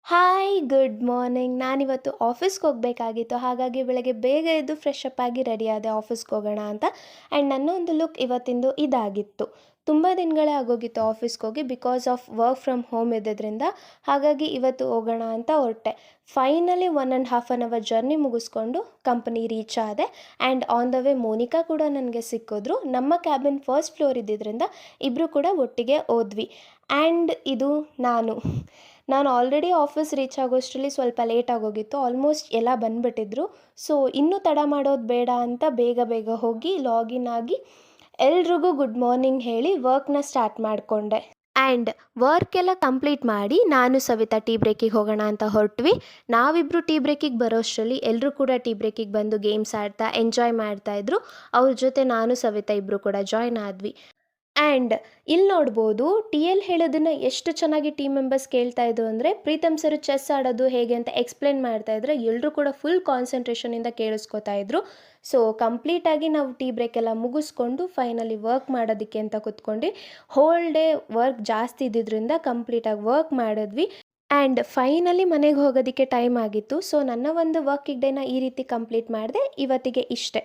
Hi good morning. ನಾನಿವತ್ತು ಆಫೀಸ್ಗೆ ಹೋಗಬೇಕಾಗಿತ್ತು. ಹಾಗಾಗಿ ಬೆಳಗ್ಗೆ ಬೇಗ ಎದ್ದು ಫ್ರೆಶ್ ಅಪ್ ಆಗಿ ರೆಡಿ ಆದೆ ಆಫೀಸ್ಗೆ ಹೋಗೋಣ ಅಂತ. ಆ್ಯಂಡ್ ನನ್ನ ಒಂದು ಲುಕ್ ಇವತ್ತಿಂದು ಇದಾಗಿತ್ತು. ತುಂಬ ದಿನಗಳೇ ಆಗೋಗಿತ್ತು ಆಫೀಸ್ಗೆ ಹೋಗಿ because of work from home ಇದ್ದಿದ್ದರಿಂದ. ಹಾಗಾಗಿ ಇವತ್ತು ಹೋಗೋಣ ಅಂತ ಹೊರಟೆ. ಫೈನಲಿ 1.5 ಜರ್ನಿ ಮುಗಿಸ್ಕೊಂಡು ಕಂಪನಿ ರೀಚ್ ಆದೆ. And on the way Monika ಕೂಡ ನನಗೆ ಸಿಕ್ಕಿದ್ರು. ನಮ್ಮ ಕ್ಯಾಬಿನ್ ಫಸ್ಟ್ ಫ್ಲೋರ್ ಇದ್ದಿದ್ದರಿಂದ ಇಬ್ಬರು ಕೂಡ ಒಟ್ಟಿಗೆ ಹೋದ್ವಿ. ಆ್ಯಂಡ್ ಇದು ನಾನು ಆಲ್ರೆಡಿ ಆಫೀಸ್ ರೀಚ್ ಆಗೋಷ್ಟರಲ್ಲಿ ಸ್ವಲ್ಪ ಲೇಟ್ ಆಗೋಗಿತ್ತು. ಆಲ್ಮೋಸ್ಟ್ ಎಲ್ಲ ಬಂದುಬಿಟ್ಟಿದ್ರು. ಸೊ ಇನ್ನೂ ತಡ ಮಾಡೋದು ಬೇಡ ಅಂತ ಬೇಗ ಬೇಗ ಹೋಗಿ ಲಾಗಿನ್ ಆಗಿ ಎಲ್ರಿಗೂ ಗುಡ್ ಮಾರ್ನಿಂಗ್ ಹೇಳಿ ವರ್ಕ್ನ ಸ್ಟಾರ್ಟ್ ಮಾಡಿಕೊಂಡೆ. ಆ್ಯಂಡ್ ವರ್ಕ್ ಎಲ್ಲ ಕಂಪ್ಲೀಟ್ ಮಾಡಿ ನಾನು ಸವಿತಾ ಟೀ ಬ್ರೇಕಿಗೆ ಹೋಗೋಣ ಅಂತ ಹೊರಟ್ವಿ. ನಾವಿಬ್ಬರು ಟೀ ಬ್ರೇಕಿಗೆ ಬರೋಷ್ಟರಲ್ಲಿ ಎಲ್ಲರೂ ಕೂಡ ಟೀ ಬ್ರೇಕಿಗೆ ಬಂದು ಗೇಮ್ಸ್ ಆಡ್ತಾ ಎಂಜಾಯ್ ಮಾಡ್ತಾಯಿದ್ರು. ಅವ್ರ ಜೊತೆ ನಾನು ಸವಿತಾ ಇಬ್ಬರು ಕೂಡ ಜಾಯ್ನ್ ಆದ್ವಿ. ಆ್ಯಂಡ್ ಇಲ್ಲಿ ನೋಡ್ಬೋದು TL ಹೇಳೋದನ್ನು ಎಷ್ಟು ಚೆನ್ನಾಗಿ ಟೀಮ್ ಮೆಂಬರ್ಸ್ ಕೇಳ್ತಾ ಇದ್ರು ಅಂದರೆ, ಪ್ರೀತಮ್ ಸರ್ ಚೆಸ್ ಆಡೋದು ಹೇಗೆ ಅಂತ ಎಕ್ಸ್ಪ್ಲೇನ್ ಮಾಡ್ತಾಯಿದ್ರೆ ಎಲ್ಲರೂ ಕೂಡ ಫುಲ್ ಕಾನ್ಸಂಟ್ರೇಷನಿಂದ ಕೇಳಿಸ್ಕೊತಾ ಇದ್ರು. ಸೊ ಕಂಪ್ಲೀಟಾಗಿ ನಾವು ಟೀ ಬ್ರೇಕ್ ಎಲ್ಲ ಮುಗಿಸ್ಕೊಂಡು ಫೈನಲಿ ವರ್ಕ್ ಮಾಡೋದಕ್ಕೆ ಅಂತ ಕೂತ್ಕೊಂಡು ಹೋಲ್ ಡೇ ವರ್ಕ್ ಜಾಸ್ತಿ ಇದ್ದಿದ್ದರಿಂದ ಕಂಪ್ಲೀಟಾಗಿ ವರ್ಕ್ ಮಾಡಿದ್ವಿ. ಆ್ಯಂಡ್ ಫೈನಲಿ ಮನೆಗೆ ಹೋಗೋದಕ್ಕೆ ಟೈಮ್ ಆಗಿತ್ತು. ಸೊ ನನ್ನ ಒಂದು ವರ್ಕಿಂಗ್ ಡೇನ ಈ ರೀತಿ ಕಂಪ್ಲೀಟ್ ಮಾಡಿದೆ. ಇವತ್ತಿಗೆ ಇಷ್ಟೇ.